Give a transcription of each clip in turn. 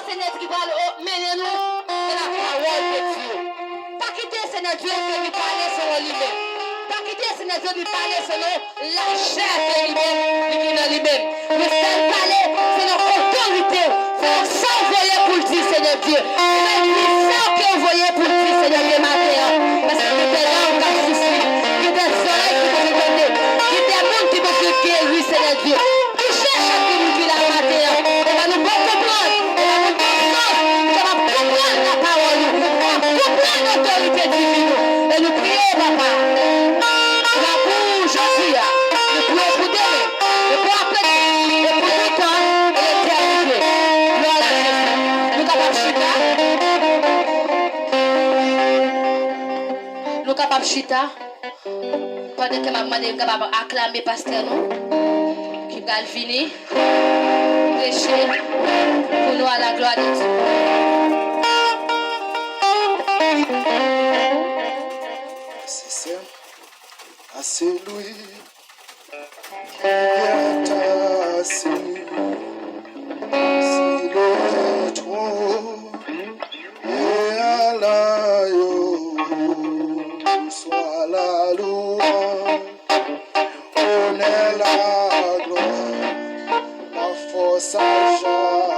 Seigneur qui va mener nous dans la parole de Dieu. Pas quitter Seigneur Dieu de lui parler sur lui-même. Pas quitter Seigneur Dieu de lui parler selon la chair de lui-même, de lui-même. Le seul parler, c'est notre autorité. C'est notre sang envoyé pour le dire, Seigneur Dieu. C'est le sang qui est envoyé pour le dire, Seigneur Dieu, matin. Parce que des gens qui ont souci, que des soleils qui vont se donner, que des mondes qui vont se guérir, Seigneur Dieu. Touchez chaque minute qui la matin. On va nous comprendre. La parole, comprendre l'autorité divine. Et nous prions, papa. La pour aujourd'hui, nous prions pour demain, et pour après, et pour tout temps, et l'éternité. Gloire à Jésus. Nous capables chita. Pendant que ma demande est capable d'acclamer pasteur nous, qui va venir, prêcher pour nous à la gloire de Dieu. C'est à celui qui est assis sur le trône et à l'agneau soit la louange, honneur, la gloire, la force à jamais.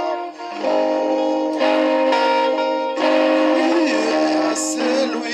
C'est lui.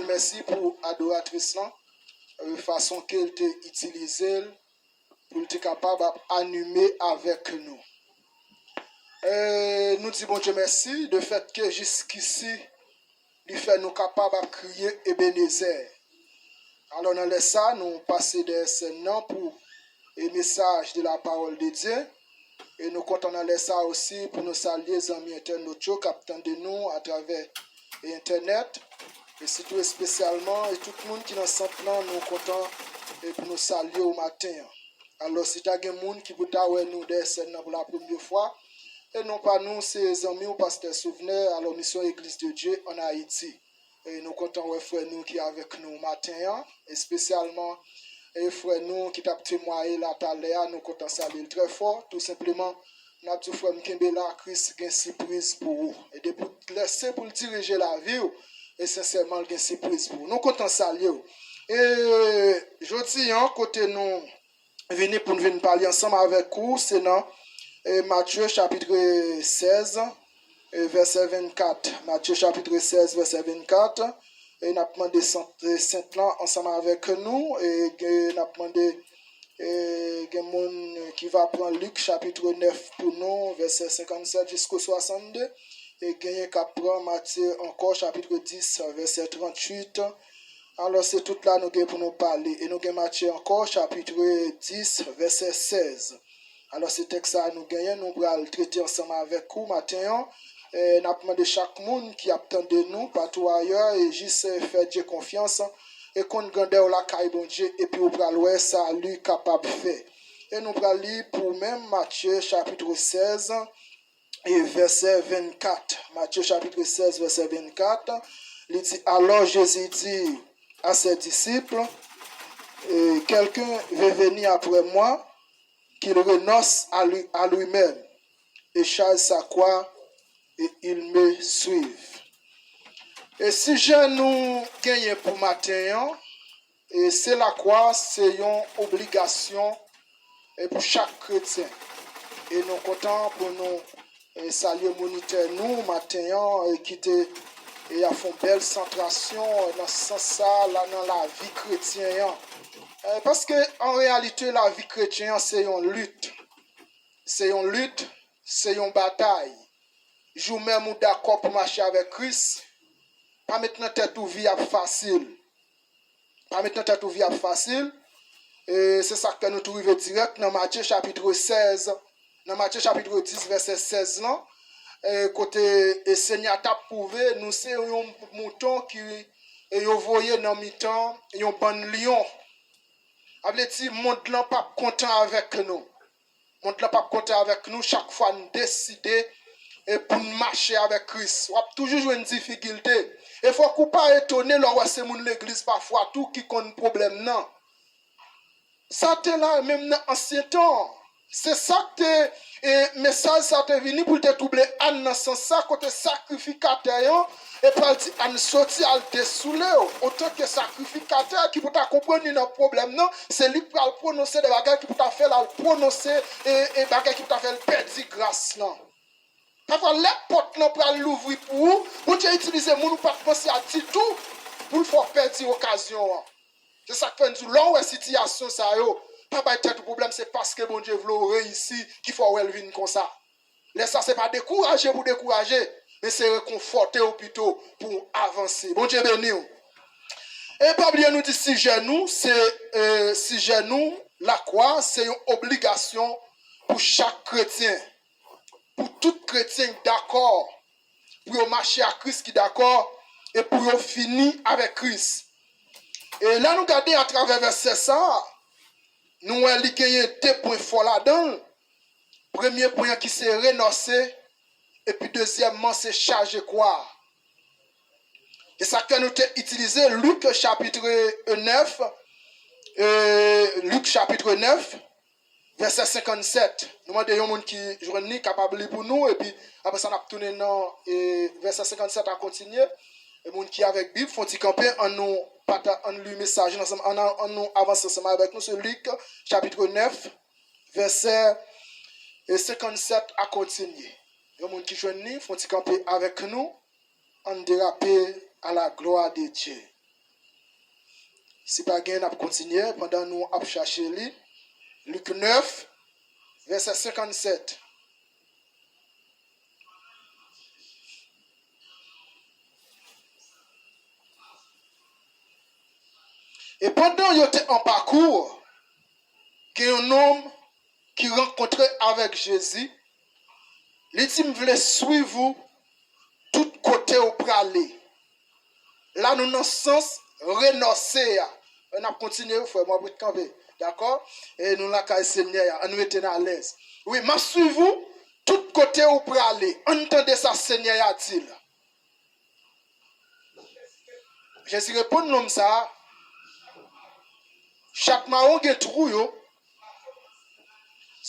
Merci pour l'adoratrice, de façon qu'elle t'a utilisée pour être capable d'animer avec nous. Nous disons bon Dieu merci de fait que jusqu'ici, il fait nous capables de crier Ebenezer. Alors dans ça, nous passons des scènes pour le message de la parole de Dieu. Et nous comptons dans ça aussi pour nous saluer les amis internautes qui attendent de nous à travers Internet. Et surtout spécialement, et tout le monde qui est dans ce plan, nous comptons pour nous saluer au matin. Alors, si tu as des gens qui vous nous des scènes pour la première fois, et non pas nous, c'est amis ou pasteur souvenir à la mission Église de Dieu en Haïti. Et nous comptons les frères nous qui sont avec nous au matin, et spécialement les frères nous qui ont témoigné la taléa, nous comptons saluer très fort. Tout simplement, nous avons dit frère Mkembela, Christ a une surprise pour vous. Et de pour laisser pour diriger la vie, et sincèrement, il y a une surprise pour nous. Nous comptons saluer. Et je dis, côté nous, venir pour nous venir parler ensemble avec vous, c'est dans Matthieu chapitre 16, verset 24. Matthieu chapitre 16, verset 24. Et nous avons demandé Saint-Plan ensemble avec nous. Et nous avons demandé quelqu'un qui va prendre Luc chapitre 9 pour nous, verset 57 jusqu'au 62. Et quelqu'un qui prend Matthieu encore chapitre 10, verset 38. Alors c'est tout là nous avons pour nous parler. Et nous avons Matthieu encore chapitre 10, verset 16. Alors ce texte-là nous gagnons, nous allons le traiter ensemble avec vous matin. Nous avons demandé chaque monde qui attend de nous, partout ailleurs, et juste faire Dieu confiance et qu'on grandeur la caille bon Dieu et puis on va louer ça lui capable faire. Et nous allons lire pour même Matthieu chapitre 16 et verset 24. Matthieu chapitre 16 verset 24. Il dit, alors Jésus dit à ses disciples, quelqu'un veut venir après moi, qu'il renonce à lui-même et charge sa croix et il me suive. Et si je nous gagne pour matin, et c'est la croix, c'est une obligation pour chaque chrétien. Et nous comptons pour nous saluer moniteur nous matin qui et a fait une belle centration dans ce sens-là dans la vie chrétienne. Parce que en réalité la vie chrétienne c'est une lutte. C'est une lutte, c'est une bataille. Je même d'accord pour marcher avec Christ. Pas maintenant tête ou vie facile. Pas maintenant tête ou vie facile. Et c'est ça que nous trouvons direct dans Matthieu chapitre 16. Dans Matthieu chapitre 10 verset 16 là. Côté Seigneur t'a prouvé nous c'est un mouton qui est envoyé dans mi-temps, un bon lion. Avait dit monde là pas content avec nous. Monde là pas content avec nous chaque fois nous décider et pour marcher avec Christ. On a toujours joué une difficulté. Il faut qu'on pas étonner lorsque c'est mon l'église parfois tout qui compte problème non. Ça t'est là même dans ancien temps. C'est ça que le message ça t'est venu pour te troubler en dans sens ça côté sacrificateur et pour dire en sortir al dessoulé autant que sacrificateur qui pour ta comprendre nos problème non c'est lui pour le prononcer des bagages qui pour ta faire la prononcer et bagages qui pour ta faire perdre grâce non. Parfois les portes non pour l'ouvrir pour vous pour tu utiliser mon pas penser à tout pour faire perdre occasion. C'est ça que fait nous long situation ça yo. Pas de problème, c'est parce que bon Dieu veut réussir qu'il faut elle vienne comme ça. Là, ça, c'est pas décourager pour décourager, mais c'est réconforter au plutôt pour avancer. Bon Dieu béni. Et pas oublier nous dit si genou, c'est si genou, la croix, c'est une obligation pour chaque chrétien. Pour tout chrétien d'accord. Pour marcher à Christ qui d'accord et pour finir avec Christ. Et là, nous regardons à travers verset ça. Nous avons deux points forts là-dedans. Premier point qui c'est renoncer. Et puis deuxièmement, c'est charger quoi. Et ça que nous avons utilisé Luc chapitre 9. Luc chapitre 9, verset 57. Nous demandons à un monde qui est capable de lire pour nous. Et puis après ça, on a tourné dans verset 57 à continuer. Les gens qui sont avec Bible font camper en nous le message en nous avancer ensemble avec nous sur Luc chapitre 9 verset 57 à continuer. Les gens qui joignent font camper avec nous en déraper à la gloire de Dieu. Si pas gain à continuer pendant nous à chercher Luc 9 verset 57. Et pendant qu'il était en parcours, il y a un homme qui rencontrait avec Jésus. Il dit, je voulais suivre vous tout côté au praler. Là, nous avons le sens renoncer. On a continué, frère, moi, pour camper. D'accord? Et nous l'avons Seigneur, nous étions à l'aise. Oui, je suis vous tout côté au praler. Entendez ça, Seigneur, a-t-il. Jésus répond comme ça. Chaque marron qui est trou, les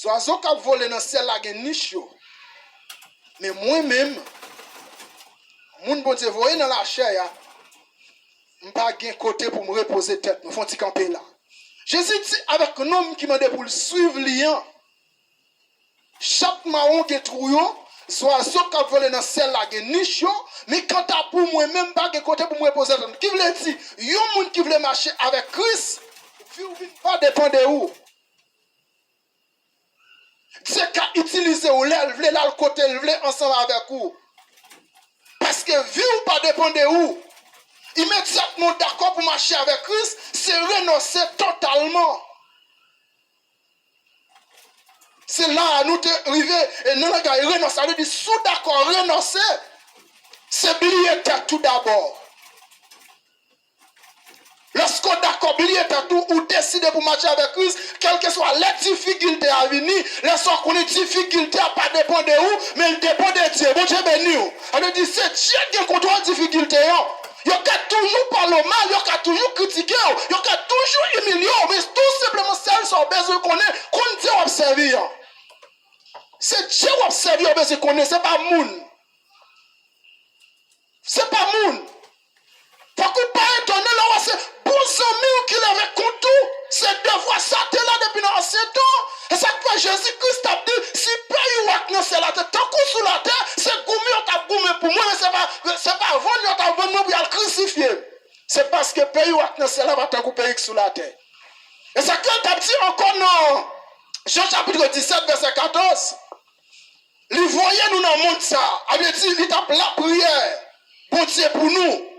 oiseaux qui volent dans le ciel, là, une niche. Mais moi-même, mon bon Dieu, voyez dans la chair, je n'ai pas de côté pour me reposer tête. Je fais camper là. Jésus dit avec un homme qui m'a dit pour le suivre, liant. Chaque marron qui est trou, les oiseaux qui volent dans le ciel, là, une niche. Mais quand tu as pour moi-même, pas de côté pour me reposer tête. Qui veut dire, il y a un monde qui veut marcher avec Christ. Vous ne pas dépendre de où. C'est qu'à utiliser ou là le côté, ensemble avec vous. Parce que vie ou pas dépendre de où. Immédiatement d'accord pour marcher avec Christ, c'est renoncer totalement. C'est là nous arrivons et nous avons renoncé. Ça veut dire sous d'accord, renoncer, c'est oublier tout d'abord. Lorsqu'on d'accord tout ou décide pour marcher avec Christ, quelles que soient les difficultés à venir, lorsqu'on a des difficultés à pas dépendre de où, mais il dépend de Dieu. Bon Dieu béni. On dit c'est Dieu qui contrôle les difficultés. Il y a toujours parler mal, il y a toujours critiquer, il y a toujours humilier, mais tout simplement celles sont besoin qu'on ait, qu'on Dieu observer. C'est Dieu observer, besoin qu'on ait, c'est pas moun. C'est pas moun. Faut qu'on pas étonner là, c'est bon amis qui l'avait contre c'est deux fois ça t'es là depuis l'ancien temps. Et ça fait Jésus-Christ a dit, si pays ou akne c'est la terre, tant qu'on sous la terre, c'est goumé, on t'a goumé pour moi, mais c'est pas vendu, on t'a vendu pour le crucifier. C'est parce que pays ou akne c'est là, va t'en couper sous la terre. Et ça quand t'as dit encore dans Jean chapitre 17, verset 14, il voyait nous dans le monde ça, avait dit, il tape la prière, bon Dieu pour nous.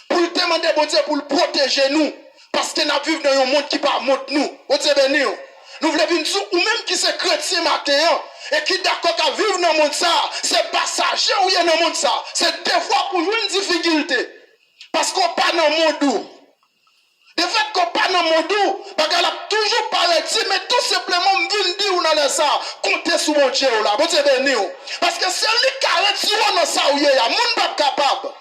Pour lui demander bon Dieu pour le protéger nous. Parce que nous vivons dans un monde qui pas montre nous. Bon Dieu béni. Nous voulons vivre ou même qui c'est chrétien matin et qui d'accord qu'à vivre dans le monde ça, c'est passager ou dans le monde ça. C'est des fois pour jouer une difficulté. Parce qu'on pas dans le monde. De fait qu'on pas dans le monde, parce qu'elle a toujours parlé, mais tout simplement me dire ou dans ça, comptez sur mon Dieu là. Bon Dieu béni. Parce que c'est lui qui arrête sur dans ça où il y a, monde pas capable.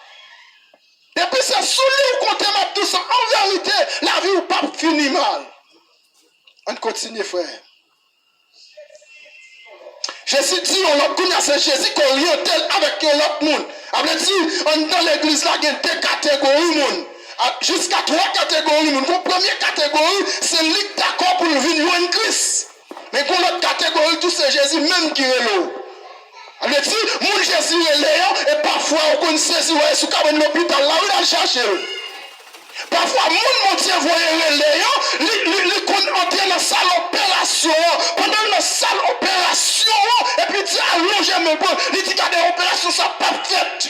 Depuis c'est sous lui où comptez tout ça. En vérité, la vie ou pas finit mal. On continue, frère. Jésus dit, on l'a connu, c'est Jésus qui oriente avec l'autre monde. Après dit, on dans l'église là, il y a deux catégories monde. Jusqu'à trois catégories monde. La première catégorie, c'est lui d'accord pour venir en Christ. Mais pour l'autre catégorie, tout c'est Jésus même qui est là. On dit, mon Jésus est là, et parfois on connaît Jésus, ouais, sous cabane de l'hôpital, là où il a cherché. Parfois, mon Dieu voyait Léon, il entrait dans la salle opération, pendant la salle opération, et puis il dit, allons, j'aime bon, il dit, regardez, l'opération, ça pas faite.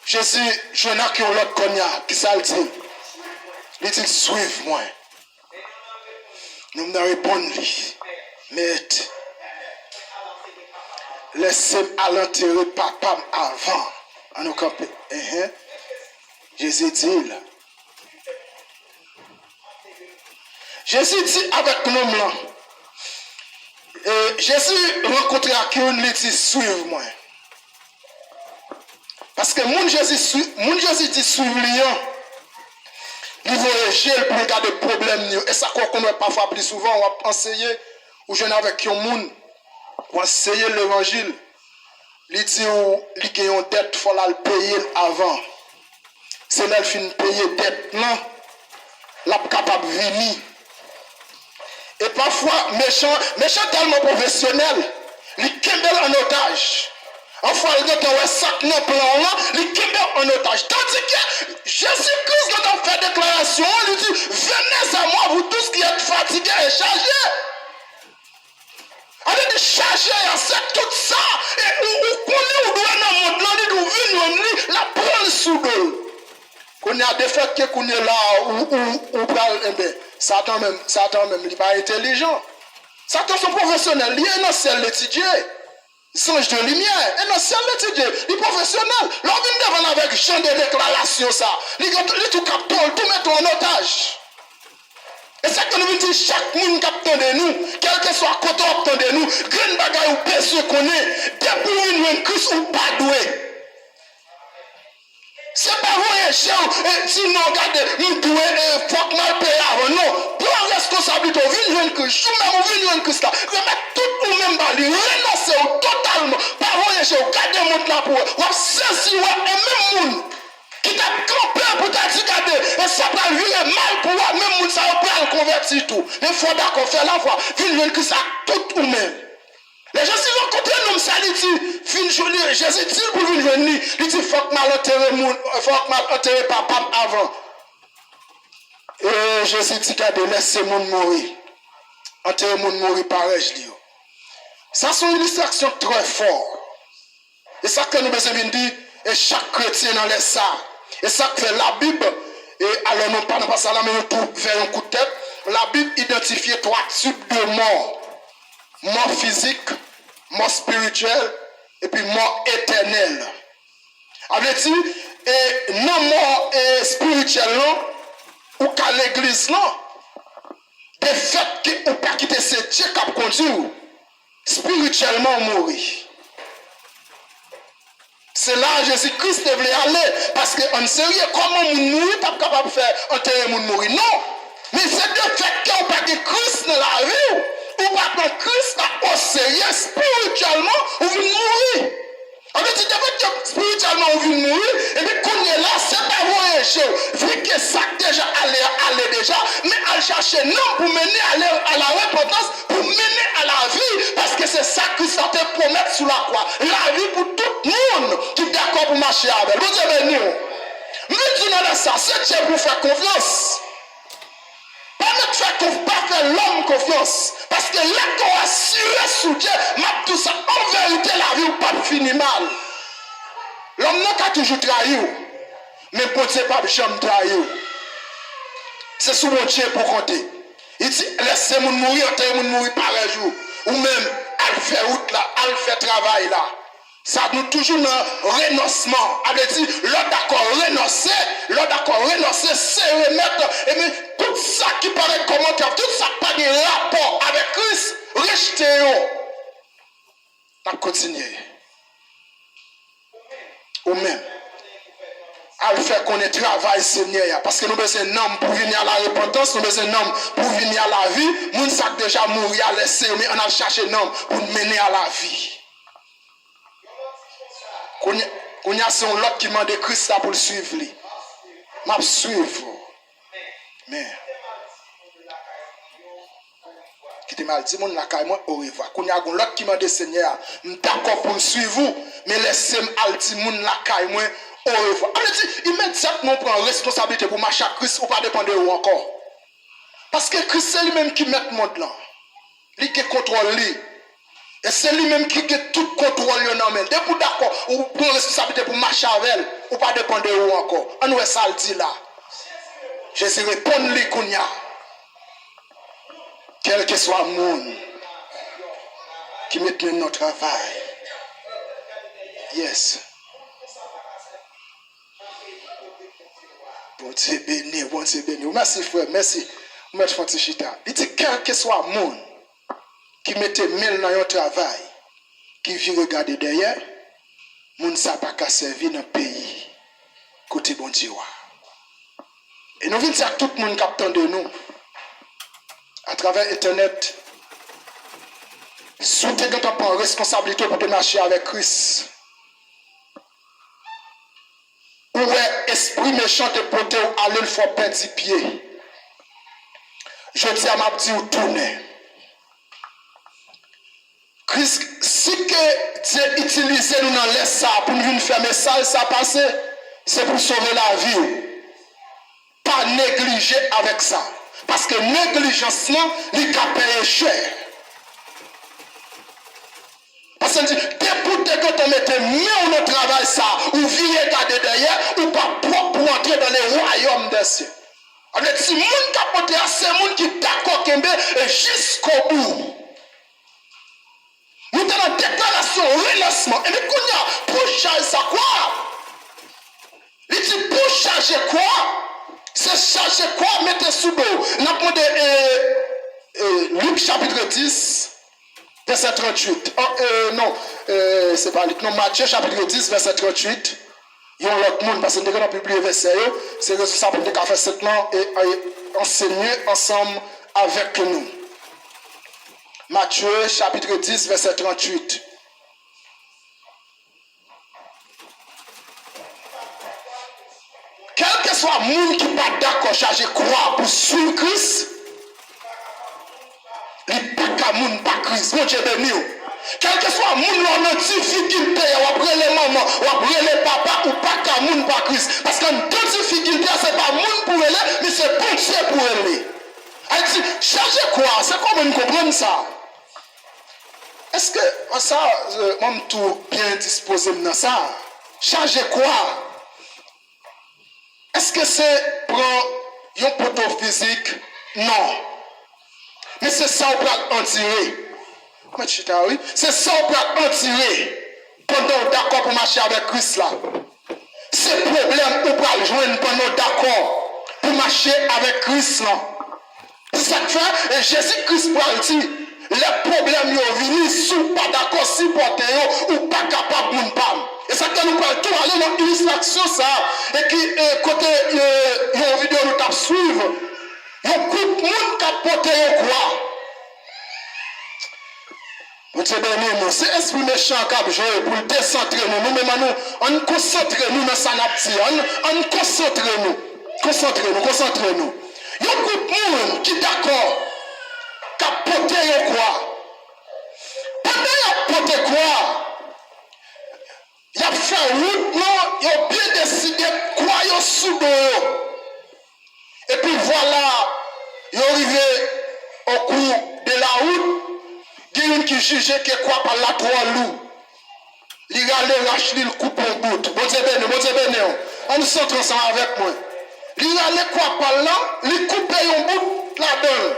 Jésus, je n'ai qu'un autre cognac, qui ça le dit? Il dit, suive-moi. Nous me répondons, mais laissez-moi aller enterrer papa avant. On nous campe. Jésus dit là. Jésus dit avec nous là. Jésus rencontre quelqu'un, il dit suive-moi. Parce que mon Jésus dit suive-lui. Il voyage pour regarder des problèmes. Et ça qu'on connaît parfois plus souvent, on va enseigner ou jeune avec un monde. Pour enseigner l'évangile, il dit qu'il y a une dette, il faut la payer avant. C'est là qu'il faut payer dette, non? La capable de venir. Et parfois, méchant tellement professionnel, il kembel en otage. Enfin, il dit que sac non plan là, il kembel en otage. Tandis que Jésus-Christ, quand on fait déclaration, il dit, venez à moi, vous tous qui êtes fatigués et chargés. On est chargé, c'est tout ça. Et on connaît où doit dans le monde, on dit, la prendre sous l'eau. Qu'on a des faits qu'on est là, où parle, Satan même, il n'est pas intelligent. Satan, son professionnel, il est un seul l'étudier. Songe de lumière, et un seul l'étudier, il est professionnel. L'homme vient devant avec champ de déclaration, ça. Il tout capte, tout met en otage. Et ça que nous disons, chaque monde qui attend de nous, quel que soit le côté attend de nous, grande bagaille ou personne qu'on est, depuis une Christ ou pas doué. C'est pas vrai, cher, si nous regardons, nous doués, il faut que mal payer avant. Non, prends responsabilité, viens une Christ, ou même Christ là, remettre tout ou même bali, renoncer totalement, pas vrai, cher, gardez mon temps pour eux, ou saisir, et même monde. Qui t'a campé pour t'a dit, regardez, et ça va virer mal pour moi, même moun ça va le convertir tout. Mais il faut d'accord faire la voix, viens que ça tout ou même. Les gens si l'on côté nous ça il dit, fin journée, Jésus dit pour venir, il dit faut que mal enterrer papa avant. Et Jésus dit regardez, laissez moun mourir. Enterrer moun mourir pareil je dis. Ça c'est une illustration très forte. Et ça que nous besoin de dire, et chaque chrétien dans les ça. Et ça que fait la Bible, et alors non pas dans ça là, mais nous tout vers un coup de tête, la Bible identifie trois types de morts. Mort physique, mort spirituelle, et puis mort éternelle. Avec dit, et non mort et spirituel ou qu'à l'église non de fait que ou pas quitter ce Dieu qui a conduit spirituellement mourir. C'est là Jésus-Christ devait aller parce que on sait comment moun mourir pas capable de faire enterrer moun mourir non mais c'est de fait que ou pas que Christ dans la vie ou pas que Christ a au sérieux spirituellement ou vient mourir. En fait, si tu spirituellement on vient mourir, et puis qu'on est là, c'est pas voyager. Vu que ça déjà allé déjà, mais à chercher non pour mener à la repentance, pour mener à la vie, parce que c'est ça que ça te promet sous la croix. La vie pour tout le monde qui est d'accord pour marcher avec. Vous avez nous. Mais tu n'as ça, c'est Dieu pour faire confiance. Pas faire l'homme confiance. Parce que là qu'on assure sous Dieu, tout ça, en vérité, la vie ou pas finir mal. L'homme n'a qu'à toujours trahi. Mais pour Dieu, pas jamais trahi. C'est sous mon Dieu pour compter. Il dit, laissez-moi mourir, entendez-moi mourir par un jour. Ou même, elle fait route là, elle fait travail là. Ça nous toujours dans renoncement. Elle dit, l'autre d'accord renoncer, c'est remettre. Et mais tout ça qui paraît commentaire, tout ça pas de rapport avec Christ, rejetez-le. On continue. Ou même, elle fait qu'on est travail Seigneur. Parce que nous avons besoin d'un homme pour venir à la repentance, nous avons besoin d'un homme pour venir à la vie. Nous sommes déjà mourir à laisser, mais on a cherché un homme pour nous mener à la vie. Qu'on y a son l'autre qui m'a dit Christ pour le suivre. M'a suivre. Mais qui te mal dit mon la caille moi au revoir. Qu'on y a l'autre qui m'a dit Seigneur, d'accord pour le suivre, mais laissez-moi al dit mon la caille moi au revoir. On dit immédiatement prend responsabilité pour marcher à Christ ou pas dépendre de où encore. Parce que Christ c'est lui-même qui met le monde là. Lui qui contrôle lui. Et c'est lui-même qui a tout contrôle dans main. Dès que d'accord, ou prend responsabilité pour marcher avec elle, ou pas dépendre de où encore. On nous ça le dit là. Jésus répond lui qu'on y a. Quel que soit le monde qui met notre travail. Yes. Bon Dieu béni, bon Dieu béni. Merci frère, merci. Maître Fantichita. Il dit quel que soit le monde qui mettait mille dans un travail, qui vient regarder derrière, moun sa pas qu'à servir dans le pays, côté bon Dieu. Et nous venons dire tout le monde qui attend de nous, à travers Internet, si tu as responsabilité pour te marcher avec Christ, ou est esprit méchant te porter ou aller le faire perdre du pied, je dis à ma petite tourner. Christ, si que Dieu utilise nous dans les ça pour nous faire message ça passer, c'est pour sauver la vie. Pas négliger avec ça. Parce que négligence là, il peut payer cher. Parce que dès que tu mettez mieux au travail ça, ou viens regarder derrière, ou pas propre pour entrer dans les royaumes des cieux. Alors si moun capote c'est moun qui d'accord jusqu'au bout. Nous avons une déclaration, relancement. Et puis, pour charger ça quoi? Il dit pour charger quoi? C'est charger quoi? Mettez sous l'eau. Nous avons Luc chapitre 10, verset 38. C'est pas Luc, non, Matthieu chapitre 10, verset 38. Il y a un autre monde, parce que nous avons publié verset, c'est responsable de faire ce plan et enseigner ensemble avec nous. Matthieu chapitre 10, verset 38. Quel que soit le monde qui n'est pas d'accord charger croix pour suivre Christ, il n'est pas qu'à monde pas Christ. Mon Dieu béni. Quel que soit le monde qui a une difficulté, ou après les mamans, ou après les papas, ou pas qu'à monde pas Christ. Parce qu'en toute difficulté, ce n'est pas le monde pour aller, mais c'est bon Dieu pour aller. Elle dit, charger quoi? C'est comment nous comprenons ça? Est-ce que ça, on tout bien disposé dans ça? Charger quoi? Est-ce que c'est pour un poteau physique? Non. Mais c'est ça qu'on peut en tirer. C'est ça qu'on peut en tirer. Pendant d'accord pour marcher avec Christ là. ces problèmes ou pas le joindre pendant d'accord pour marcher avec Christ. C'est ça que fait, et Jésus-Christ parle dit, les problèmes sont venus, si pas d'accord, si porter ou pas capable de parler. Et ça que nous parlons tout aller dans l'illustration ça, et qui côté une vidéo nous tape suivre, il y a beaucoup de monde qui a porté quoi. C'est esprit méchant qui a joué pour décentrer nous. Nous-mêmes, on concentre nous dans sa nature. On concentre nous. Il y a beaucoup de monde qui est d'accord, qui a porté quoi. Pendant qu'il a porté quoi, il a fait route, il a bien décidé quoi il a sous l'eau. Et puis voilà, il est arrivé au cours de la route. Il y a une qui jugeait que quoi par la trois loups. Il a allé racheter le coupe en bout. Bon Dieu béni. On se centre ensemble avec moi. Il a allé quoi par là, il coupe en bout là-dedans.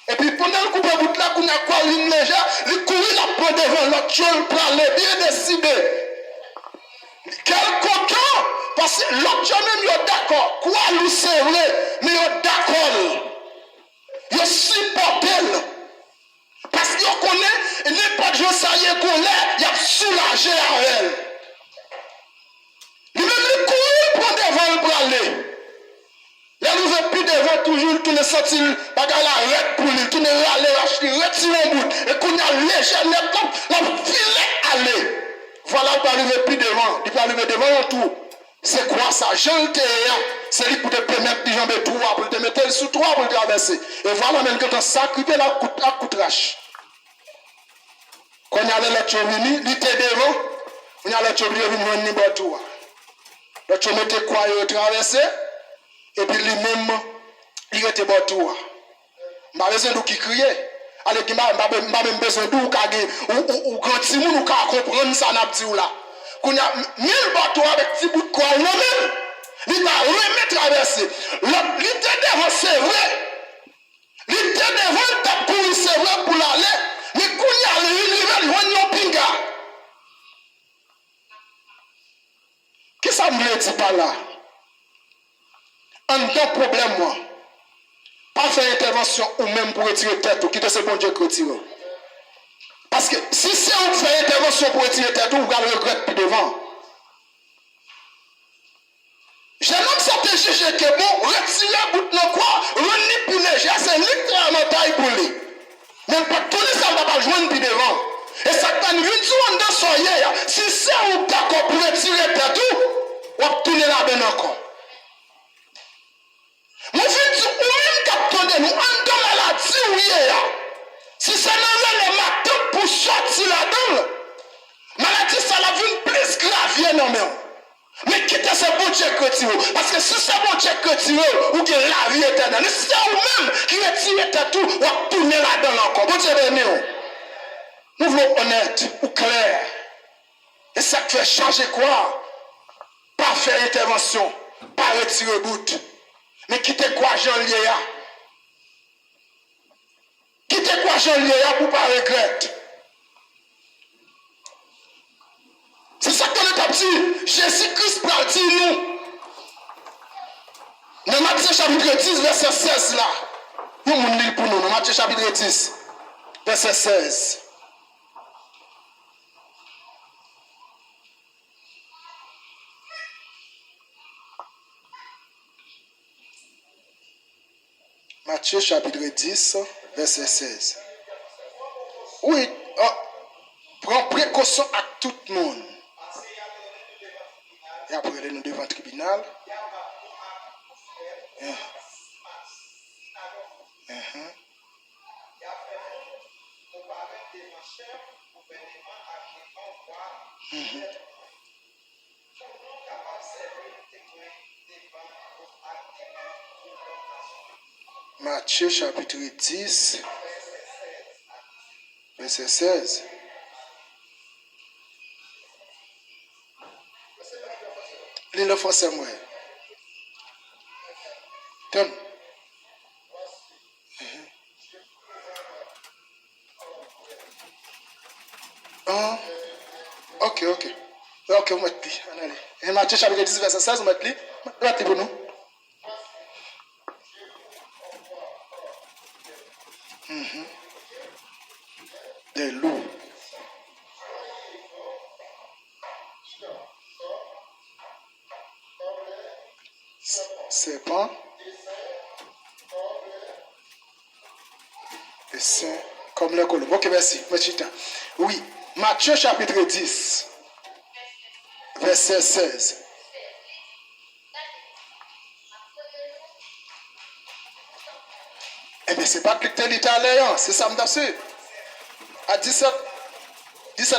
Et puis pendant le coupe en bout là, qu'on a quoi ligne légère, il courit la peau devant l'autre chose pour aller bien décidé. Quel content, parce que l'autre chose même est d'accord. Quoi lui c'est vrai, mais il est d'accord. Il supporte. Parce qu'on connaît, n'importe quoi ça y est qu'on l'est, il y a soulagé à elle. Il même les courir pour devant pour aller. Là, nous ne plus devant toujours, tout le senti, bagarre la règle pour lui, tout le râler, retirer un bout, et qu'on a léger, la filet aller. Voilà, il peut arriver plus devant, il peut arriver devant tout. C'est quoi ça? Jean c'est lui pour te permettre de jamber trois, pour te mettre sous trois pour te traverser. Et voilà, même quand on sacrifie la coutrache. Quand il y a l'autre venu, il était devant, il y a l'autre venu, il y a tout. L'autre mettait quoi, il traversé, et puis lui-même, il était bon tout. Je n'ai pas besoin de qui crier. Alors, je n'ai pas besoin de ou grand Timon ou comprendre ça, n'a dit là. Quand il y a 1000 bateaux avec petit bout de quoi, lui-même, il va remettre traverser. Il était devant, c'est vrai. Il était devant, il t'a couru, c'est vrai, pour l'aller. Mais quand il y a le il y a pinga. Qu'est-ce que ça me dit par là? Un grand problème, moi. Pas faire intervention ou même pour retirer tête ou quitter ce bon Dieu qui retire. Parce que si c'est on fait intervention pour retirer tête ou vous allez regretter plus devant. J'ai même certains juges que bon, retirer bout de quoi, revenir plus léger, c'est littéralement taille pour lui. Mais pas tout le ça ne va pas joindre plus devant. Et ça t'en vient souvent dans son hier. Si c'est on d'accord pour retirer tête ou, on va tourner là-dedans encore. Mon fils, ou même capteur nous, en dans la maladie ou hier. Si ça n'a le matin pour sortir là-dedans, maladie, ça l'a vu plus grave, non même. Mais quittez ce bon Dieu que tu veux. Parce que si c'est bon Dieu que tu veux, ou que la vie éternelle, c'est vous-même qui retire tout, ou à tourner là-dedans encore. Bon Dieu béni. Nous voulons honnête ou clair. Et ça te fait changer quoi? Pas faire intervention, pas retirer bout. Mais quittez quoi Jean Léa? Quittez quoi Jean Léa pour pas regretter? C'est ça qu'on a dit. Jésus-Christ partit nous. Dans Matthieu chapitre 10, verset 16 là. Nous nous lisons pour nous. Dans Matthieu chapitre 10, verset 16. Matthieu chapitre 10, verset 16. Oui, prends précaution à tout le monde. Et après, nous devant le tribunal. Matthieu chapitre 10, verset 16. Lis le français, moi. Donne. Ok. Ok, vous mettez. Allez. Et Matthieu chapitre 10, verset 16, vous mettez. Mettez pour nous. Des loups. Serpent. Et saint comme le colombe. Ok, merci. Oui. Matthieu chapitre 10, verset 16. Eh bien, c'est pas que tu l'italien, c'est ça, m'd'absurde. À 17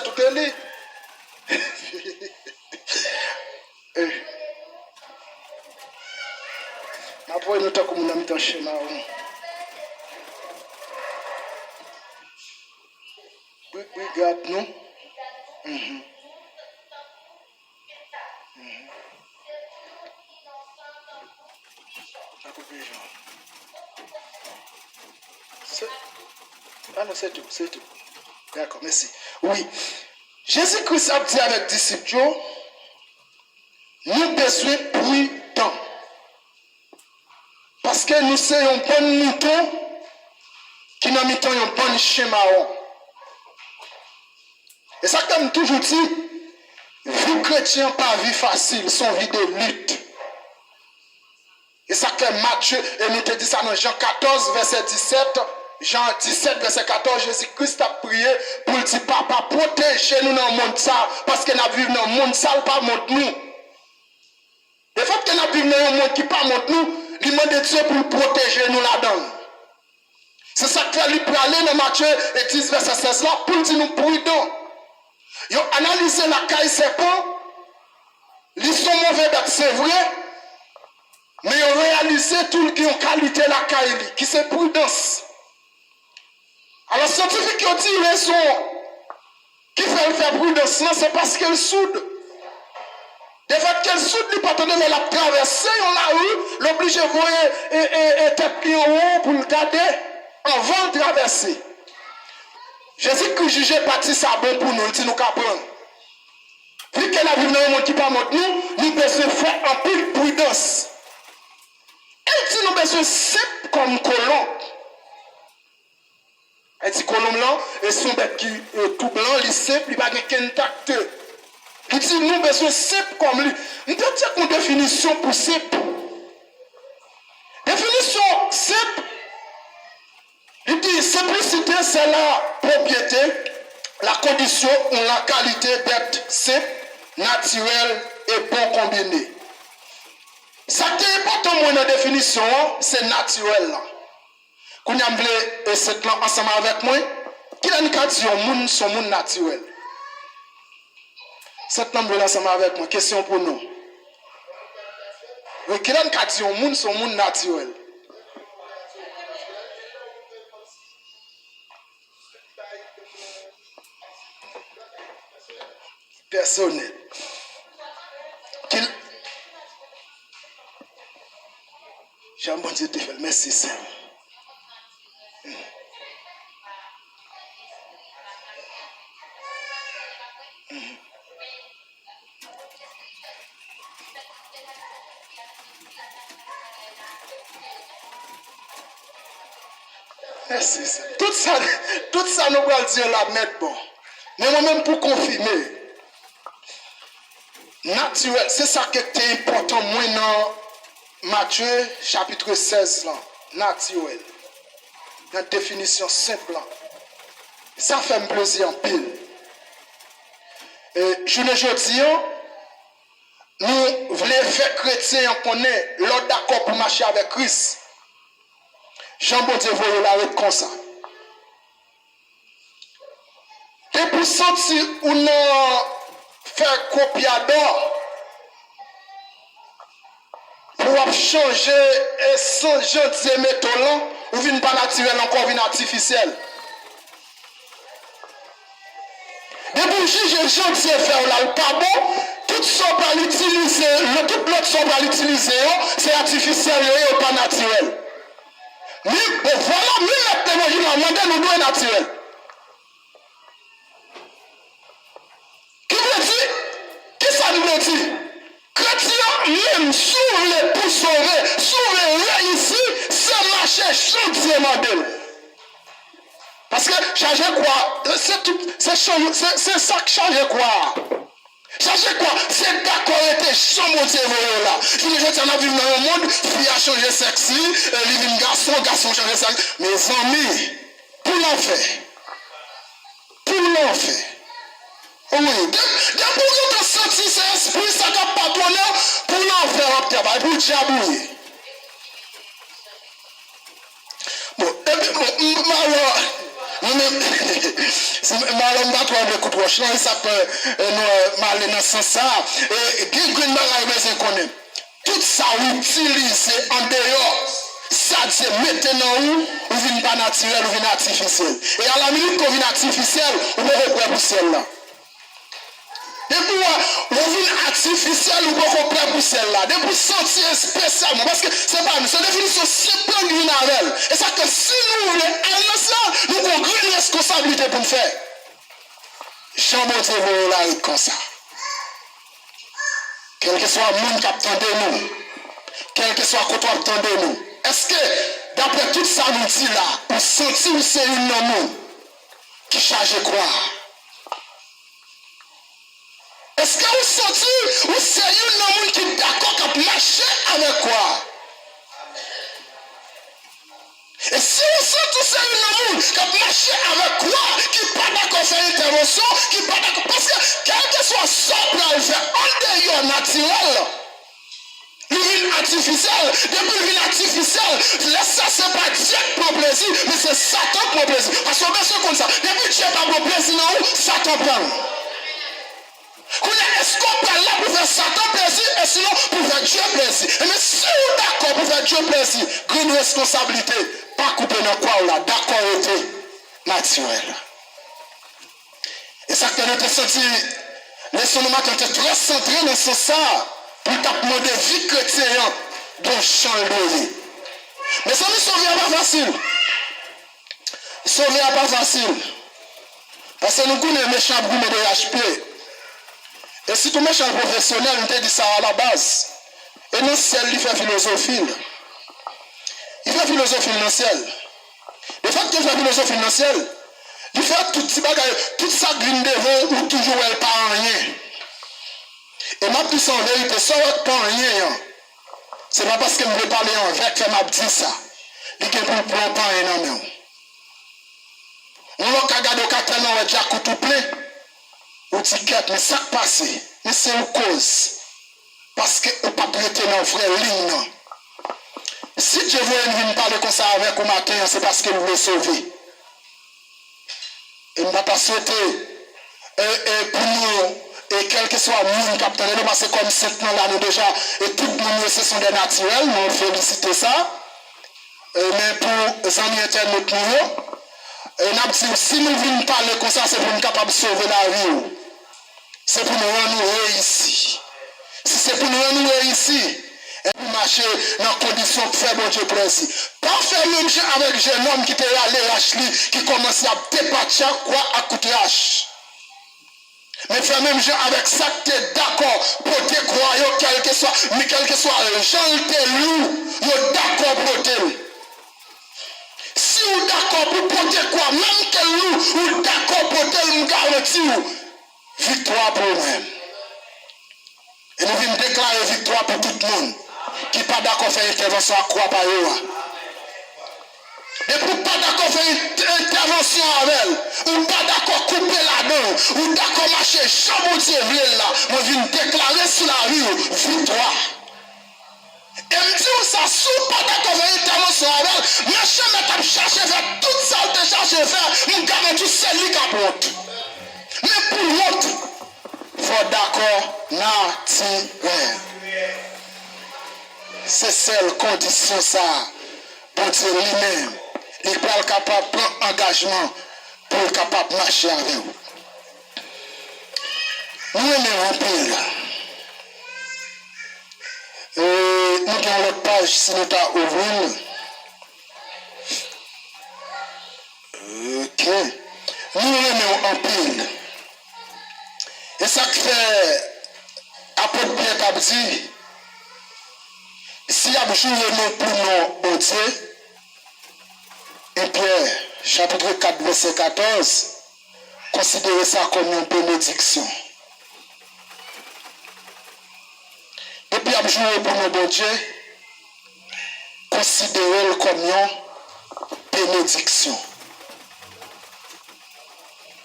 tout est li. Après, nous avons comme un schéma. Oui, regarde nous. Ah non, c'est tout, c'est tout. D'accord, merci. Oui. Jésus-Christ a dit avec les disciples, nous besoin prudent. Parce que nous sommes un bon mouton qui nous mettons un bon schéma. Et ça, comme toujours dit, vie chrétienne pas vie facile, son vie de lutte. Et ça que Matthieu, et nous te dit ça dans Jean 14, verset 17, Jean 17, verset 14, Jésus-Christ a prié pour dire, papa, protégez-nous dans le monde ça, parce que nous vivons dans le monde ça, pas montre nous. Le fait que nous vivons dans un monde qui pas montre nous, il demande Dieu pour protéger nous là-dedans. C'est ça que lui peut aller dans Matthieu 10, verset 16 là, pour dire nous prudents. Ils ont analysé la caille serpent, ils sont mauvais bêtes, c'est vrai, mais ils ont réalisé tout ce qui ont qualité la caille, qui c'est prudence. Alors, scientifiques qui ont dit raison qui fait faire prudence, c'est parce qu'elle soude. De fait qu'elle soude, il pas donné la traversée, on l'a eu, l'oblige de voir et tête en haut pour le garder avant de traverser. Jésus qui jugeait parti ça bon pour nous, il dit nous qu'à prendre. Vu qu'elle a vu dans un monde qui pas montre nous devons faire un peu de prudence. Elle dit nous besoin simple comme colombe. Elle dit colombe là, et son bec qui est tout blanc, il est simple, il n'a pas intact. Il dit nous besoin simple comme lui. Nous devons dire une définition pour simple. Définition simple. Il dit simplicité, c'est la propriété, la condition ou la qualité d'être simple, naturel et bon combiné. Ça qui est important dans la définition, c'est naturel. Quand vous voulez cette langue ensemble avec moi, qui a dit un monde son monde naturel? Cette langue ensemble avec moi, question pour nous. Qui a dit un monde son monde naturel? Personnel. J'aime bon Dieu te faire. Merci Seigneur. Merci Seigneur. Tout ça nous va dire la mettre bon. Mais moi-même pour confirmer. Naturel, c'est ça qui est important moi dans Matthieu chapitre 16 là. Naturel. Dans définition simple là. Ça fait me plaisir en pile. Et je ne dis nous voulons faire chrétien qu'on est l'autre d'accord pour marcher avec Christ. Jean bon Dieu voyez la comme ça. Et pour sentir ou non faire copiador pour changer et sans gentil méthode ou vient pas naturel encore vient artificiel. Et pour juger gentil et faire là ou pas bon, tout ça va l'utiliser, tout l'autre ça va l'utiliser, c'est artificiel et pas naturel. Mais voilà, la technologie dans le monde nous doit être naturel. Qui Dieu modèle. Parce que changer quoi? C'est ça que changer quoi? Changer quoi? C'est d'accord était son motif là. Je dis, on a vu dans le monde, fille a changé sexe, les garçon, garçon changé sexe. Mes amis, pour l'enfer. Pour l'enfer. Oui, depuis que tu as senti cet esprit, ça t'a patronné pour l'enfer, pour le diabouiller. Bon, et puis, malheureusement, pas trop de coups de roche, ça peut aller dans ce sens. Et Green Bagaille, mais c'est connu. Tout ça utilisé en dehors. Ça dit maintenant où vient pas naturel ou vient artificiel. Et à la minute qu'on vient artificiel, on peut reprendre pour celle-là. Depuis on vient artificiel ou pas complet pour celle-là. Depuis sentir spécialement. Parce que c'est pas nous. C'est une définition simple d'une avec. Et ça que si nous voulons aller ça, nous avons une grande responsabilité pour le faire. Chambotez-vous là comme ça. Quel que soit le monde qui attend de nous, quel que soit le côté qui attend de nous, est-ce que d'après tout ça nous dit là, vous sentez que c'est une homme qui charge quoi? Est-ce que vous sentez que c'est une homme qui est d'accord qui marche avec quoi? Et si vous sentez que c'est une homme qui marche avec quoi? Qui n'est pas d'accord faire une intervention, qui n'est pas d'accord. Parce que quel que soit son plan, il fait en dehors naturel. L'huile artificielle, depuis l'huile artificielle, ça c'est pas Dieu qui prend plaisir, mais c'est Satan qui prend plaisir. Parce que c'est comme ça. Depuis Dieu pas prend plaisir, non, Satan prend. Est-ce qu'on parle là pour faire Satan plaisir et sinon pour faire Dieu plaisir? Mais si on est d'accord pour faire Dieu plaisir, grande responsabilité, pas couper dans quoi là, d'accord était naturel. Et ça que nous te senti, les sonnements étaient très centrés dans ce sens. Pour t'apprendre des vies chrétiennes dont champ de vie. Mais ça nous sauver n'est pas facile. Sauver n'est pas facile. Parce que nous connaissons les méchants gourmets de HP. Et si tu méchant professionnel, on te dit ça à la base. Et non, celle qui fait philosophie. Il fait philosophie dans le ciel. Le fait qu'il fait philosophie dans le ciel, il fait tout petit bagage, tout ça grine devant ou toujours elle pas rien. Et ma plus en vérité, ça va pas rien. C'est pas parce que je veux parler en vrai que m'a dit ça. Il y a pour prendre pas rien non. On va regarder au 4 ans, on va déjà tout plein. Ou ticket, mais ça passe. Mais c'est une cause. Parce que on pas prêter dans vraie ligne. Si Dieu veut venir parler comme ça avec au matin, c'est parce qu'il veut sauver. Et on va pas souhaiter pour nous. Et quel que soit le monde capitaine, nous passons comme 7 ans là déjà, et tout le monde, ce sont des naturels, nous félicitons ça. Mais pour les amis internautes, si nous venons parler comme ça, c'est pour nous capables de sauver la vie. C'est pour nous rendre réussir. Si c'est pour nous rendre réussir, et pour marcher dans les conditions de faire bon Dieu plaisir. Pas faire même avec un jeune homme qui était allé Rachli, qui commençait à débattre quoi à côté H. Mais faire même gens avec ça que tu es d'accord pour te croire, quel que soit Jean te lourd, tu es d'accord pour te. Si vous êtes d'accord pour porter quoi, même que lourd, vous êtes d'accord pour te, nous garantir victoire pour nous-mêmes. Et nous venons déclarer victoire pour tout le monde qui n'est pas d'accord faire intervention à quoi par eux. Et pour pas d'accord faire une intervention avec elle, ou pas d'accord couper la dent, ou d'accord marcher chaboutier là, moi je viens déclarer sur la rue victoire. Et me dit ça, si vous pas d'accord faire une intervention avec elle, machin m'a cherché faire tout ça, te chercher faire, nous gagnons tout celle qui capote. Mais pour l'autre, il faut d'accord naturel. C'est celle condition ça, pour dire lui-même. Il n'est pas capable de prendre engagement pour être capable de marcher avec vous. Nous aimons un peu là. Nous avons l'autre page si nous avons ouvert. Ok. Nous aimons un peu. Et ça fait apôtre Pierre a dit, si y a besoin de nous pour nous, bon Dieu, 1 Pierre, chapitre 4, verset 14, considérez ça comme une bénédiction. Depuis à jouer pour nos bon Dieu, considérez-le comme une bénédiction.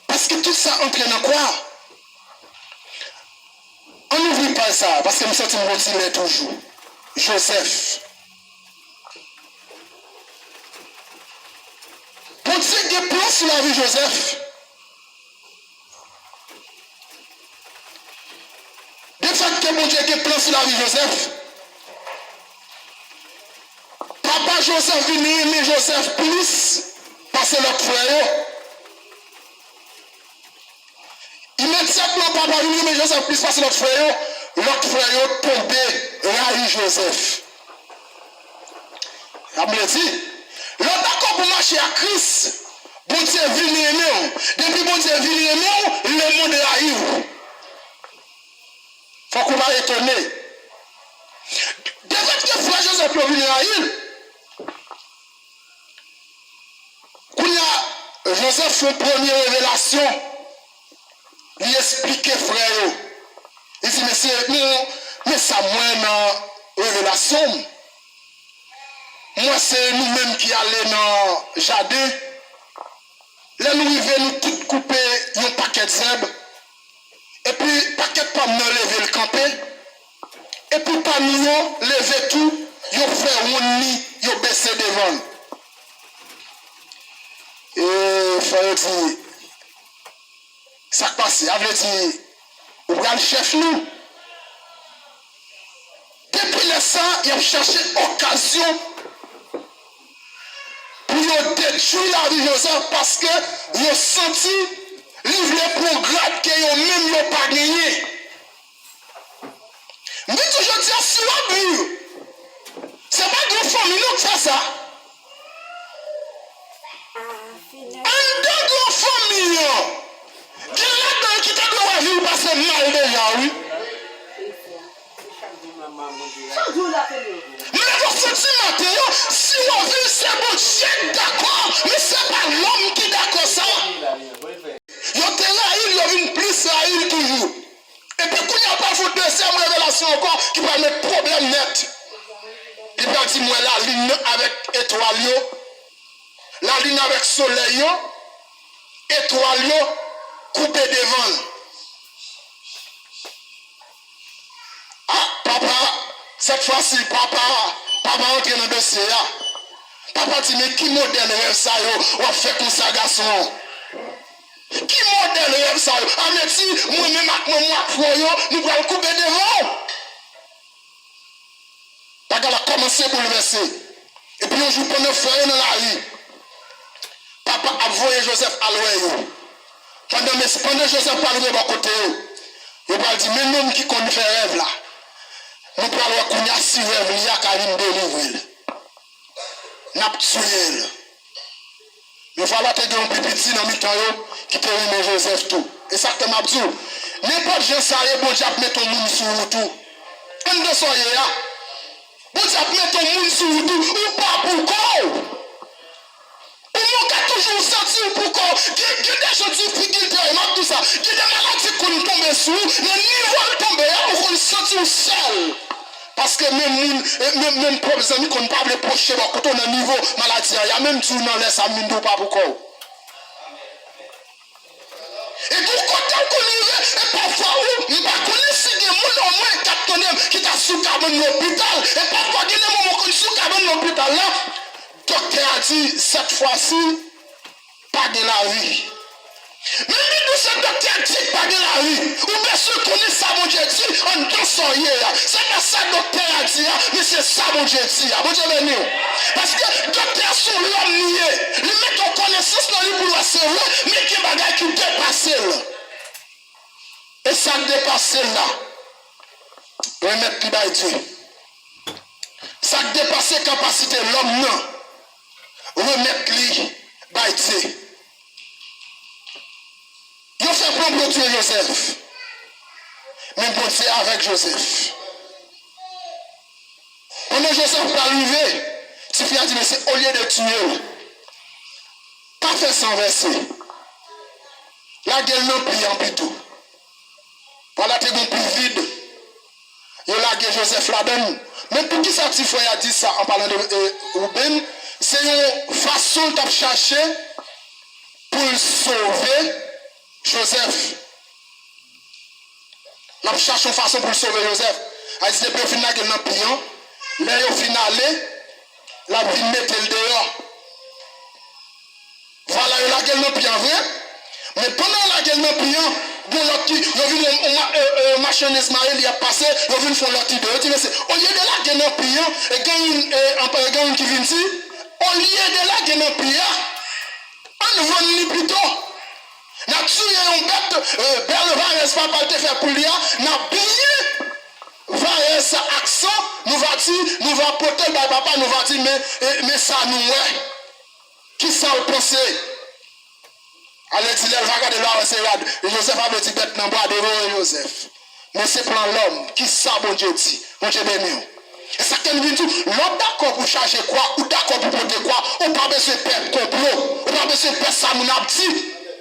Parce que tout ça entre dans quoi? On n'oublie pas ça, parce que nous sommes motivés toujours. Joseph. Bon Dieu, il y a plan sur la vie de Joseph. De fait que mon Dieu, il y a plan sur la vie de Joseph. Papa Joseph vient aimer Joseph plus parce que l'autre frère. Immédiatement, papa vient aimer Joseph plus parce que l'autre frère tombé, raï Joseph. Je me dit, l'autre d'accord pour marcher à Christ, bon Dieu vient aimer. Depuis bon Dieu vient aimer, le monde raï. Il faut qu'on va étonner. De fait que frère Joseph vient raï. Joseph fait une première révélation. Il explique frère. Il dit, mais ça moi dans révélation. Moi c'est nous-mêmes qui allons dans le jardin. Là nous arrivons nous tout couper un paquet de zèbres. Et puis paquet de pommes nous lever le camper. Et puis parmi nous lever tout, ils fait un nid, ils baissé devant. Et frère dit, ça passe, il a dit, vous regardez le chef nous. Depuis le sang, il a cherché occasion pour détruire la vie de Joseph parce que il a senti livrer pour grade que même pas gagné. Mais toujours dire sur la vie, c'est pas de famille qui fait ça. Un de famille, il y a qui t'a doit vivre parce que mal déjà, oui. Mais vous sentez maintenant, si on vit, c'est bon, j'ai d'accord, mais c'est pas l'homme qui est d'accord ça. Il y a une plus raïl toujours. Et puis, quand il n'y a pas de deuxième révélation encore qui va mettre problème net. Il va dire, moi, la ligne avec étoile, la ligne avec soleil, étoile, coupé devant. Ah, papa, cette fois-ci, papa entre dans le dossier. Papa dit, mais qui modèle rêve ça, ou a fait comme ça, garçon? Qui modèle rêve ça? Ah, mais si, moi-même, nous allons couper devant. Papa a commencé à bouleverser. Et puis, on joue pendant frère dans la rue. Papa a voyé Joseph à l'ouest. Pendant Joseph parle de mon côté, il va dire, mais l'homme qui connaît fait rêve là, nous parlons qu'on y a 6 rêves, il y a qu'à une délivrer. N'a pas tué. Mais il faut avoir un petit dans le temps qui te remet Joseph tout. Et ça te m'a dit, n'importe qui ça y est, bon Dieu met ton monde sur tout. On ne soyez là. Bon Dieu met ton monde sur tout, ou pas pour quoi? Toujours senti pourquoi il y a des difficultés et tout ça. Il y a des maladies qu'on tombe sur, le niveau de tomber, on peut sentir seul. Parce que même pour les amis qu'on ne peut pas les procher, quand on a un niveau maladie, il y a même tout dans les amis, pas pourquoi. Et tout côté qu'on y va, et parfois, on ne peut pas connaître si il y a au moins 4 tonnes qui t'a sous carbone dans l'hôpital. Et parfois, il y a des moments qu'on est sous carbone dans l'hôpital là. Le docteur a dit, cette fois-ci, pas de la vie. Mais nous, ce docteur dit pas de la vie. Ou bien ceux qui connaissent ça, mon Dieu dit, on doit soigner. C'est pas ça le docteur a dit, mais c'est ça, mon Dieu dit. Mon Dieu venu. Parce que le docteur sont l'homme lié. Les mecs ont connaissance dans le boulot, c'est vrai, mais qui bagaille qui dépasse là. Et ça dépasse là. Remettre qui va Dieu. Ça dépasse la capacité de l'homme, non. Remettre lui, by Dieu. Il a fait plan pour tuer Joseph. Mais bon Dieu avec Joseph. Quand Joseph est arrivé, tu fais dire, mais c'est au lieu de tuer, fait sans verser. La gueule non pliant plutôt. Voilà, t'es bon plus vide. Il a la Joseph là-dedans. Mais pour qui ça, petit frère a dit ça en parlant de Ruben, c'est une façon de chercher pour sauver Joseph. Nous cherchons une façon pour sauver Joseph. Elle dit, depuis au final, il n'a pliant. Mais au final, la vie mettait le dehors. Voilà, la gueule n'a pliant, vrai? Mais pendant la gueule n'a pliant, bon, l'autre qui, il y a vu un machin Ismaël, il a passé, il a vu une fois l'autre idée. Au lieu de la gueule n'a pliant, et quand il qui vient ici, au lieu de la gueule n'a pliant, on va ni plutôt. N'a tué un bête, Belle Varese papa te fait pour lui, n'a bien Varese accent, nous va dire, nous va porter le papa, nous va dire, mais ça nous est. Qui ça le pensé? Allez, dit, elle va regarder là, c'est rad. Joseph avait dit, bête, n'a pas de Joseph. Mais c'est pour l'homme, qui ça, bon Dieu dit, bon Dieu béni. Et ça qu'elle dit, l'homme d'accord pour charger quoi, ou d'accord pour porter quoi, ou pas besoin de perdre complot, ou pas besoin de perdre ça, mon abdi.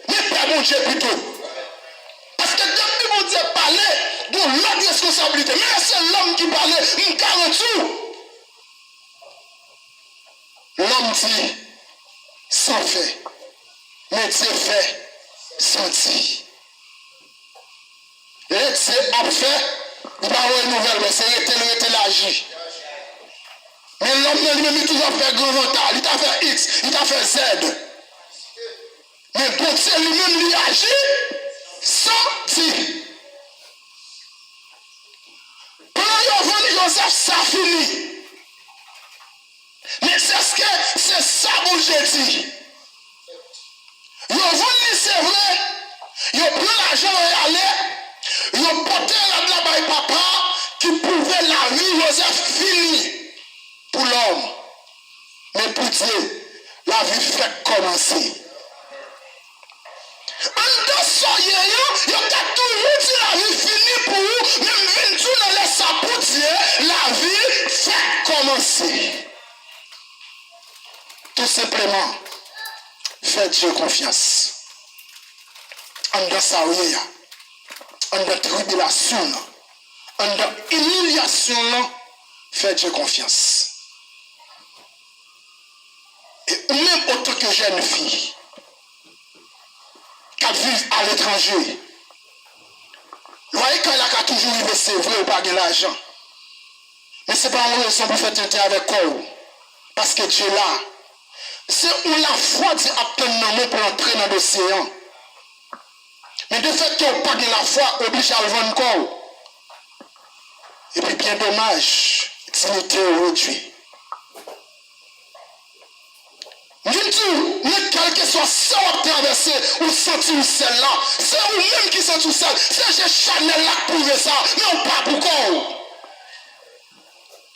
Mais Père mon Dieu plutôt. Parce que depuis mon Dieu parlait, donc l'autre responsabilité. Mais c'est l'homme qui parlait, il garantit. L'homme dit, sans fait. Mais Dieu fait, sans dire. Et Dieu a fait, il va avoir une nouvelle, mais c'est l'agir. Mais l'homme lui-même, il a toujours fait grand mental. Il t'a fait X, il t'a fait Z. Mais bon Dieu lui-même lui agit sans dire. Pendant qu'il Joseph, ça finit. Mais c'est ça que j'ai dit. Il a c'est vrai. Il a pris l'argent et allé. Il a porté là-bas papa qui pouvait la vie Joseph fini pour l'homme. Mais pour Dieu, la vie fait commencer. En dessous, il y a toujours dit la vie finie pour vous, même si on laisse ça pour Dieu, la vie fait commencer. Tout simplement, faites Dieu confiance. En dans sa vie, en dans tribulation, en dans humiliation, faites Dieu confiance. Et même autant que jeune fille, qui vivent à l'étranger. Vous voyez quand elle a toujours eu c'est vrai ou pas de l'argent. Mais ce n'est pas une raison pour faire tenter avec quoi. Parce que Dieu là, c'est où la foi dit absolument pour entrer dans l'océan. Mais de fait qu'on pas de la foi, oblige à le vendre quoi. Et puis bien dommage, dignité réduite. Je dis, mais quel que soit ça ou traverser ou sentir celle-là, c'est vous-même qui sentez celle. C'est Chanel là qui prouve ça, mais on pas pourquoi.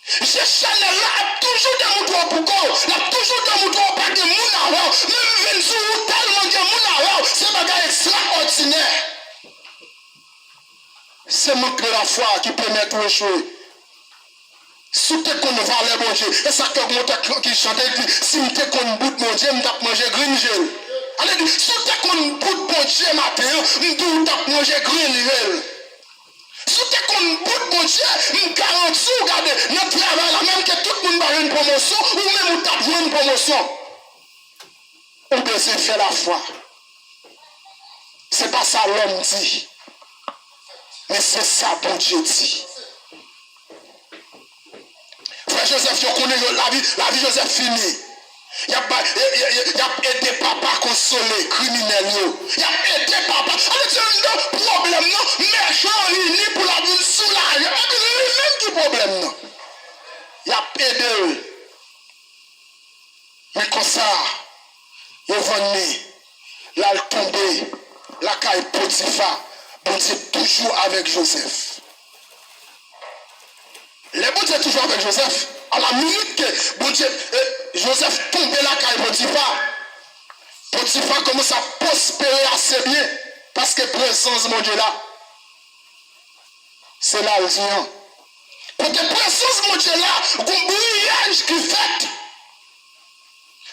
Chanel là a toujours des moutons pourquoi. Il a toujours des moutons pas de moun avant. Même Vinzou, tellement de moun avant, c'est un bagage extraordinaire. C'est manque de la foi qui permet de échouer. Si tu es qu'on valait mon Dieu, et ça que qui chantait, si tu es qu'on bout mon Dieu, je vais manger green gel. Allez, si tu es qu'on bout mon Dieu matin, je vais manger green gel. Si tu es qu'on bout mon Dieu, je garantis, regardez, notre travail là, même que tout le monde va une promotion, ou même on tape une promotion. On peut se faire la foi. Ce n'est pas ça l'homme dit. Mais c'est ça bon Dieu dit. Frère Joseph, tu connais la vie Joseph finie. Il a aidé papa à consoler criminel. Il a aidé papa. C'est un problème, non? Méchant, uni pour la vie soulagée. C'est le même problème, non? Il a aidé. Mais comme ça, il est venu. Là, il est tombé. La caille Potiphar. Bon Dieu toujours avec Joseph. Les bon Dieu toujours avec Joseph. À la minute que bon Dieu, Joseph tombait là quand Potiphar. Potiphar commence à prospérer assez bien. Parce que présence mon Dieu là. C'est là le Dieu. Quand la présence mon Dieu là, un brillage qui fait.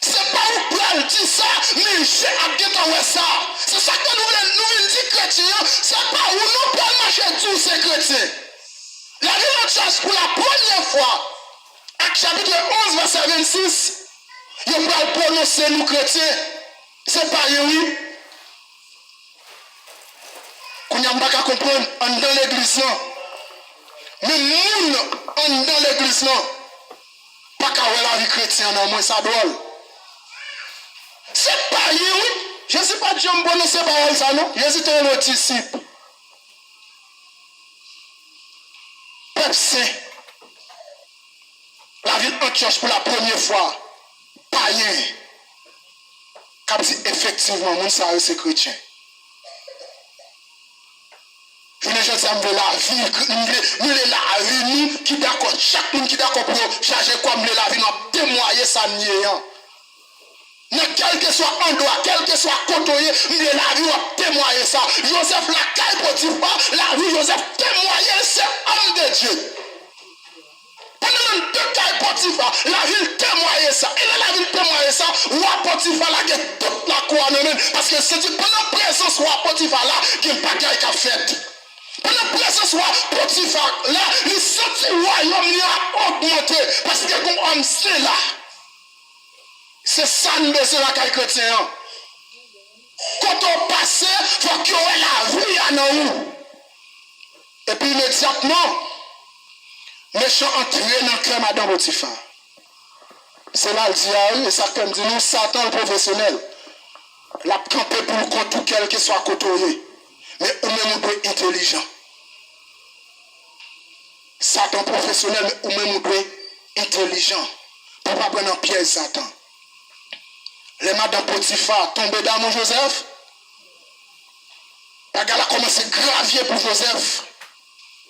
C'est pas où plein dit comme ça, mais j'ai à ça. C'est ça que nous voulons dire chrétiens, c'est pas où nous pouvons marcher tous ces chrétiens. La Renaissance pour la première fois, Acte chapitre 11, verset 26, il va prononcer nous chrétiens. C'est pas oui. Qu'on n'a pas qu'à comprendre dans l'église là. Mais nous, dans l'église là, pas qu'à voir la vie chrétienne en moins, ça drôle. C'est pas oui. Je ne sais pas si je me prononce pas ça non. J'hésite à le disciple. Peuple saint. La vie en church pour la première fois. Païen. Comme si effectivement, mon ça c'est chrétien. Je ne sais pas la vie, nous la vie, nous qui d'accord, chaque monde qui d'accord pour charger comme la vie, nous témoigner ça niant. Quel que soit endroit, quel que soit côtoyé, nous la vie, nous témoigner ça. Joseph la caille Potiphar, la vie Joseph témoigner c'est homme de Dieu. Pendant deux cailles Potiphar, la ville témoigner ça. Et là la ville témoigner ça, roi Potiphar là, qui est toute la couronne, parce que c'est pendant la présence roi Potiphar là, qui est pas qui a fait. Pendant la présence roi Potiphar, là, il sentit le royaume a augmenté. Parce que comme homme c'est là. C'est ça nous besoin la caille chrétien. Quand on passe, il faut qu'il y ait la vie à nous. Et puis immédiatement, méchant entré dans le cœur madame Potiphar. C'est là le diable, et ça comme dit nous, Satan le professionnel. La camper pour contre tout quel que soit côtoyé. Mais ou même on doit intelligent. Satan professionnel, mais ou même on doit intelligent. Pour ne pas prendre en piège Satan. Les madame Potiphar tombent dans mon Joseph. La gars a commencé à gravier pour Joseph.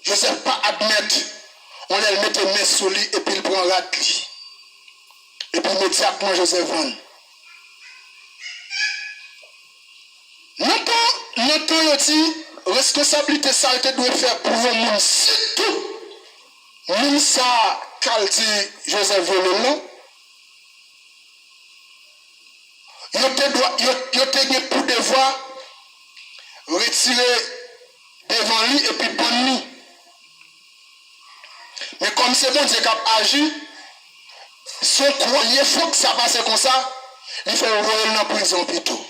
Joseph pas admettre. On les met les mains sur lui et puis il prend la clé. Et puis immédiatement Joseph vend. Notre dit, responsabilité ça doit faire pour le monde. Surtout, nous ça, qu'elle dit Joseph Volon, il a pour devoir retirer devant lui et puis prendre lui. Mais comme c'est bon Dieu qui a agi, son croyant faut que ça passe comme ça, il faut envoyer dans la prison plutôt.